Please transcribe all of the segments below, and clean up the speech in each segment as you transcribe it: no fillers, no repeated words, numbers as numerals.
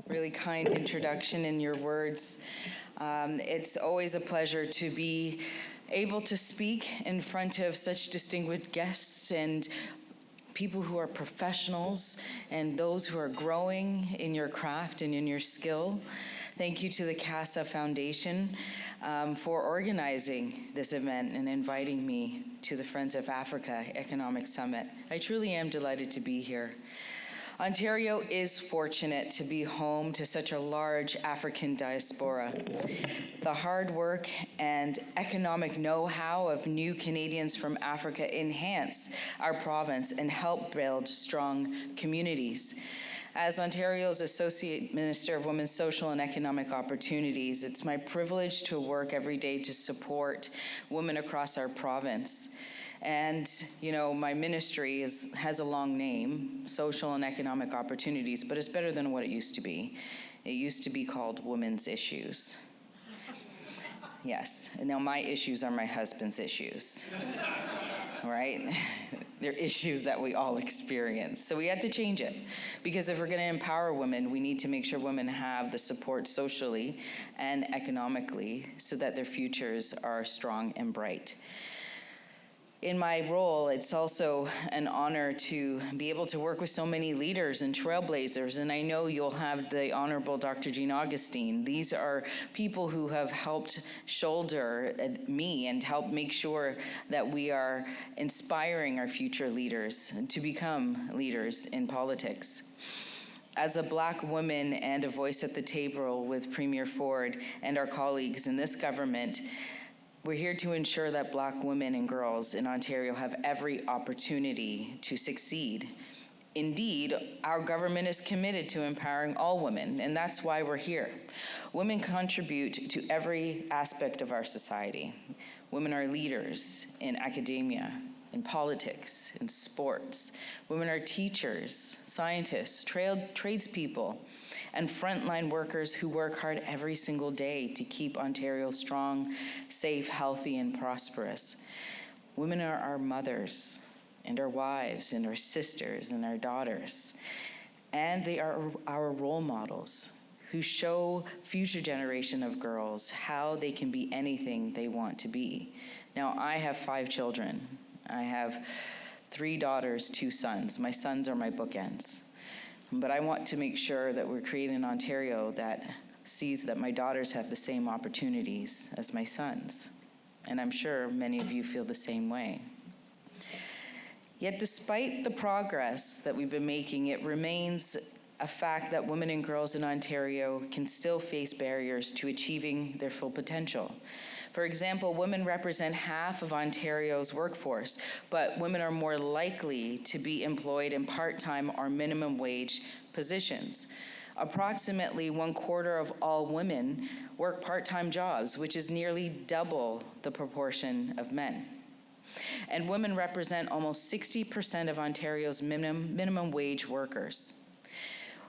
really kind introduction and your words. It's always a pleasure to be able to speak in front of such distinguished guests and people who are professionals and those who are growing in your craft and in your skill. Thank you to the CASA Foundation for organizing this event and inviting me to the Friends of Africa Economic Summit. I truly am delighted to be here. Ontario is fortunate to be home to such a large African diaspora. The hard work and economic know-how of new Canadians from Africa enhance our province and help build strong communities. As Ontario's Associate Minister of Women's Social and Economic Opportunities, it's my privilege to work every day to support women across our province. And, you know, my ministry has a long name, Social and Economic Opportunities, but it's better than what it used to be. It used to be called Women's Issues. Yes, and now my issues are my husband's issues, right? They're issues that we all experience. So we had to change it, because if we're going to empower women, we need to make sure women have the support socially and economically so that their futures are strong and bright. In my role, it's also an honor to be able to work with so many leaders and trailblazers, and I know you'll have the Honorable Dr. Jean Augustine. These are people who have helped shoulder me and help make sure that we are inspiring our future leaders to become leaders in politics. As a Black woman and a voice at the table with Premier Ford and our colleagues in this government, we're here to ensure that Black women and girls in Ontario have every opportunity to succeed. Indeed, our government is committed to empowering all women, and that's why we're here. Women contribute to every aspect of our society. Women are leaders in academia, in politics, in sports. Women are teachers, scientists, tradespeople, and frontline workers who work hard every single day to keep Ontario strong, safe, healthy, and prosperous. Women are our mothers, and our wives, and our sisters, and our daughters. And they are our role models who show future generation of girls how they can be anything they want to be. Now, I have 5 children. I have 3 daughters, 2 sons. My sons are my bookends. But I want to make sure that we're creating an Ontario that sees that my daughters have the same opportunities as my sons. And I'm sure many of you feel the same way. Yet despite the progress that we've been making, it remains a fact that women and girls in Ontario can still face barriers to achieving their full potential. For example, women represent half of Ontario's workforce, but women are more likely to be employed in part-time or minimum wage positions. Approximately 1/4 of all women work part-time jobs, which is nearly double the proportion of men. And women represent almost 60% of Ontario's minimum wage workers.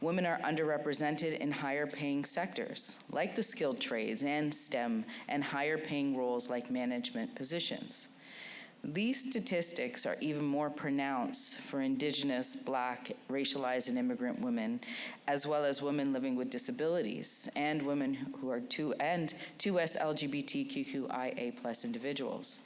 Women are underrepresented in higher paying sectors, like the skilled trades and STEM, and higher paying roles like management positions. These statistics are even more pronounced for Indigenous, Black, racialized, and immigrant women, as well as women living with disabilities, and women who are 2S LGBTQIA+ individuals.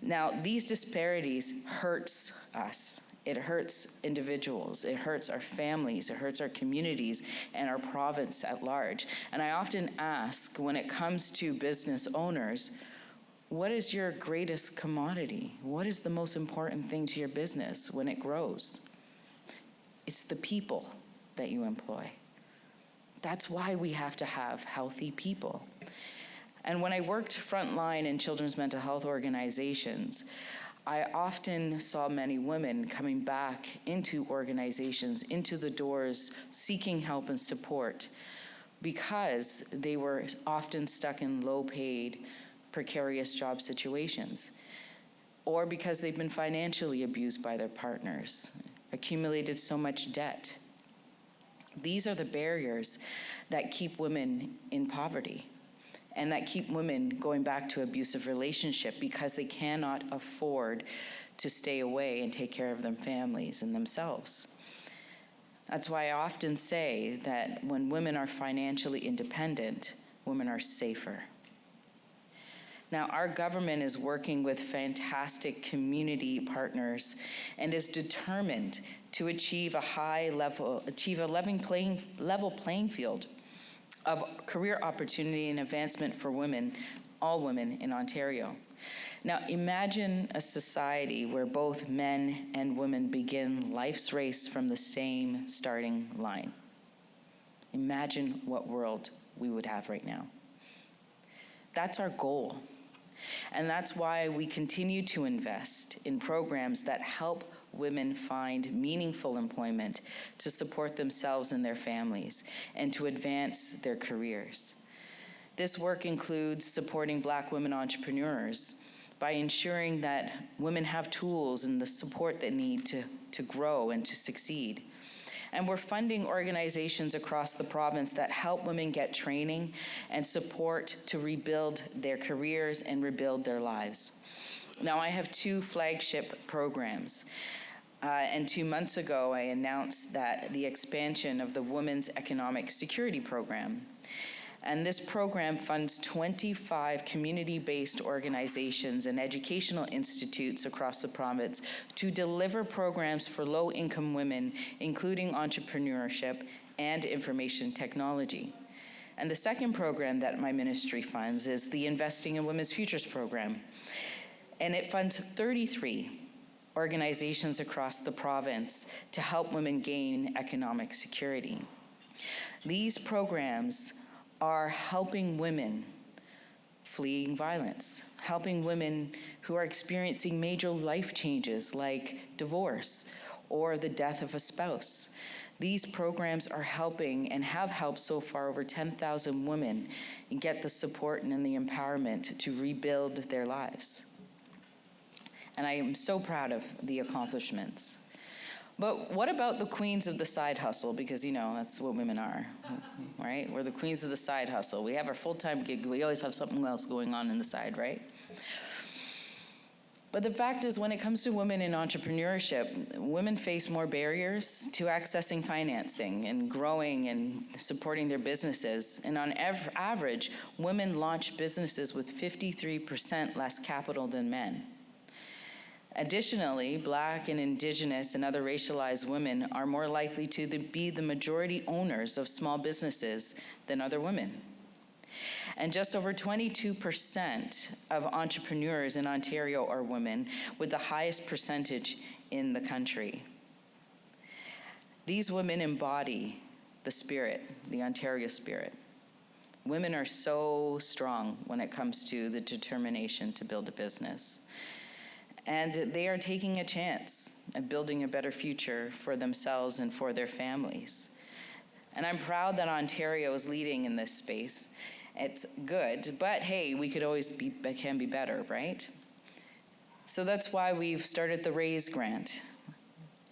Now, these disparities hurts us. It hurts individuals, it hurts our families, it hurts our communities, and our province at large. And I often ask, when it comes to business owners, what is your greatest commodity? What is the most important thing to your business when it grows? It's the people that you employ. That's why we have to have healthy people. And when I worked frontline in children's mental health organizations, I often saw many women coming back into organizations, into the doors, seeking help and support because they were often stuck in low-paid, precarious job situations, or because they've been financially abused by their partners, accumulated so much debt. These are the barriers that keep women in poverty and that keep women going back to abusive relationship because they cannot afford to stay away and take care of their families and themselves. That's why I often say that when women are financially independent, women are safer. Now, our government is working with fantastic community partners and is determined to achieve a level playing field of career opportunity and advancement for women, all women in Ontario. Now, imagine a society where both men and women begin life's race from the same starting line. Imagine what world we would have right now. That's our goal. And that's why we continue to invest in programs that help women find meaningful employment to support themselves and their families and to advance their careers. This work includes supporting Black women entrepreneurs by ensuring that women have tools and the support they need to grow and to succeed. And we're funding organizations across the province that help women get training and support to rebuild their careers and rebuild their lives. Now, I have 2 flagship programs. And 2 months ago, I announced that the expansion of the Women's Economic Security Program. And this program funds 25 community-based organizations and educational institutes across the province to deliver programs for low-income women, including entrepreneurship and information technology. And the second program that my ministry funds is the Investing in Women's Futures program. And it funds 33 organizations across the province to help women gain economic security. These programs are helping women fleeing violence, helping women who are experiencing major life changes like divorce or the death of a spouse. These programs are helping and have helped so far over 10,000 women get the support and the empowerment to rebuild their lives. And I am so proud of the accomplishments. But what about the queens of the side hustle? Because, that's what women are, right? We're the queens of the side hustle. We have our full-time gig. We always have something else going on the side, right? But the fact is, when it comes to women in entrepreneurship, women face more barriers to accessing financing and growing and supporting their businesses. And on average, women launch businesses with 53% less capital than men. Additionally, Black and Indigenous and other racialized women are more likely to be the majority owners of small businesses than other women. And just over 22% of entrepreneurs in Ontario are women, with the highest percentage in the country. These women embody the spirit, the Ontario spirit. Women are so strong when it comes to the determination to build a business. And they are taking a chance at building a better future for themselves and for their families. And I'm proud that Ontario is leading in this space. It's good, but hey, we could always can be better, right? So that's why we've started the RAISE grant.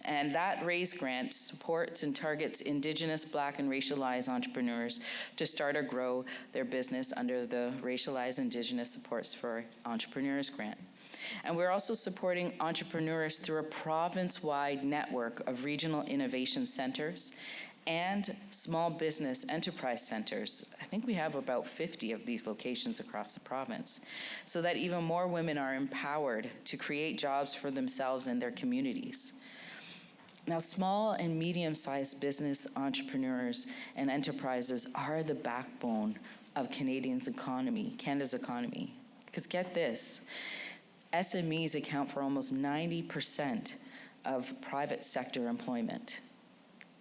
And that RAISE grant supports and targets Indigenous, Black, and racialized entrepreneurs to start or grow their business under the Racialized Indigenous Supports for Entrepreneurs grant. And we're also supporting entrepreneurs through a province-wide network of regional innovation centers and small business enterprise centers. I think we have about 50 of these locations across the province, so that even more women are empowered to create jobs for themselves and their communities. Now, small and medium-sized business entrepreneurs and enterprises are the backbone of Canada's economy. Because get this, SMEs account for almost 90% of private sector employment.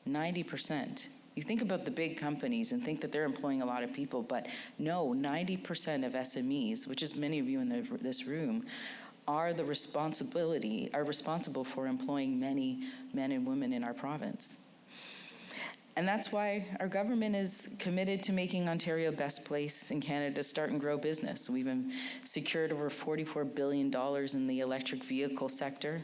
90%. You think about the big companies and think that they're employing a lot of people, but no, 90% of SMEs, which is many of you in this room, are responsible for employing many men and women in our province. And that's why our government is committed to making Ontario the best place in Canada to start and grow business. We've secured over $44 billion in the electric vehicle sector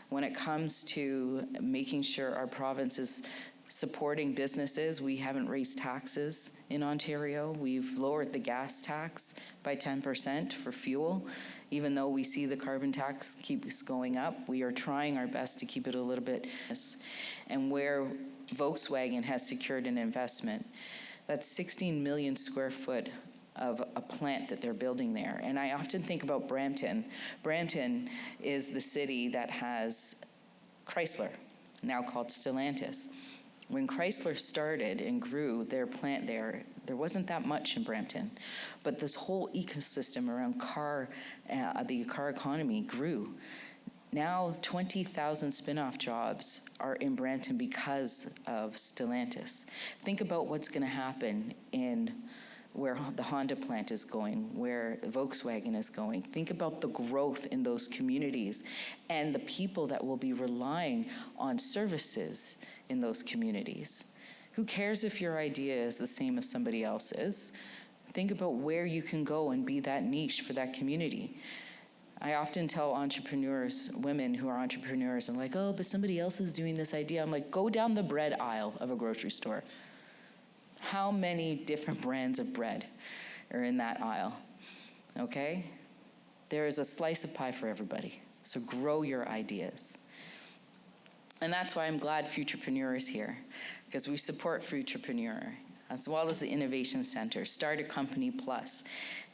when it comes to making sure our province is supporting businesses. We haven't raised taxes in Ontario. We've lowered the gas tax by 10% for fuel. Even though we see the carbon tax keeps going up, we are trying our best to keep it a little bit. And where Volkswagen has secured an investment, that's 16 million square foot of a plant that they're building there. And I often think about Brampton. Brampton is the city that has Chrysler, now called Stellantis. When Chrysler started and grew their plant there wasn't that much in Brampton. But this whole ecosystem around the car economy grew. Now 20,000 spin-off jobs are in Brampton because of Stellantis. Think about what's going to happen in where the Honda plant is going, where Volkswagen is going. Think about the growth in those communities and the people that will be relying on services in those communities. Who cares if your idea is the same as somebody else's? Think about where you can go and be that niche for that community. I often tell entrepreneurs, women who are entrepreneurs, and like, oh, but somebody else is doing this idea. I'm like, go down the bread aisle of a grocery store. How many different brands of bread are in that aisle? Okay? There is a slice of pie for everybody. So grow your ideas. And that's why I'm glad Futurepreneur is here, because we support Futurepreneur, as well as the Innovation Center, Start a Company Plus,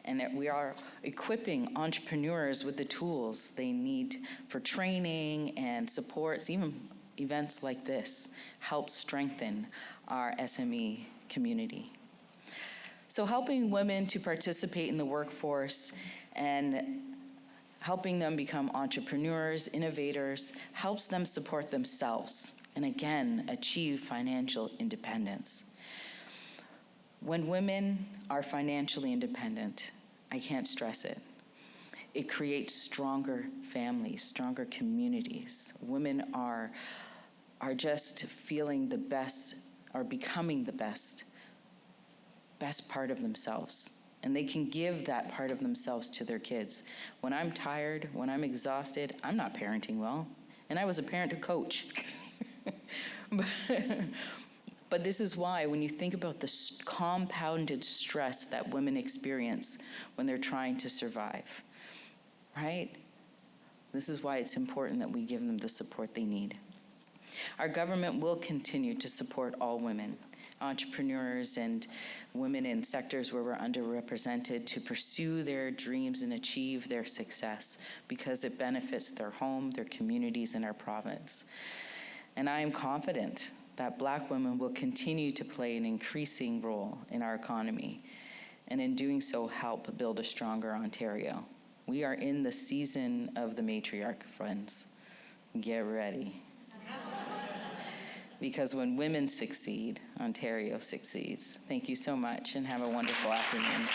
and that we are equipping entrepreneurs with the tools they need for training and supports. Even events like this help strengthen our SME community. So helping women to participate in the workforce and helping them become entrepreneurs, innovators, helps them support themselves and again, achieve financial independence. When women are financially independent, I can't stress it, it creates stronger families, stronger communities. Women are just feeling the best, are becoming the best part of themselves. And they can give that part of themselves to their kids. When I'm tired, when I'm exhausted, I'm not parenting well. And I was a parent to coach. But this is why, when you think about the compounded stress that women experience when they're trying to survive, right? This is why it's important that we give them the support they need. Our government will continue to support all women, entrepreneurs and women in sectors where we're underrepresented, to pursue their dreams and achieve their success, because it benefits their home, their communities, and our province. And I am confident that Black women will continue to play an increasing role in our economy, and in doing so help build a stronger Ontario. We are in the season of the matriarch, friends. Get ready. Because when women succeed, Ontario succeeds. Thank you so much, and have a wonderful afternoon.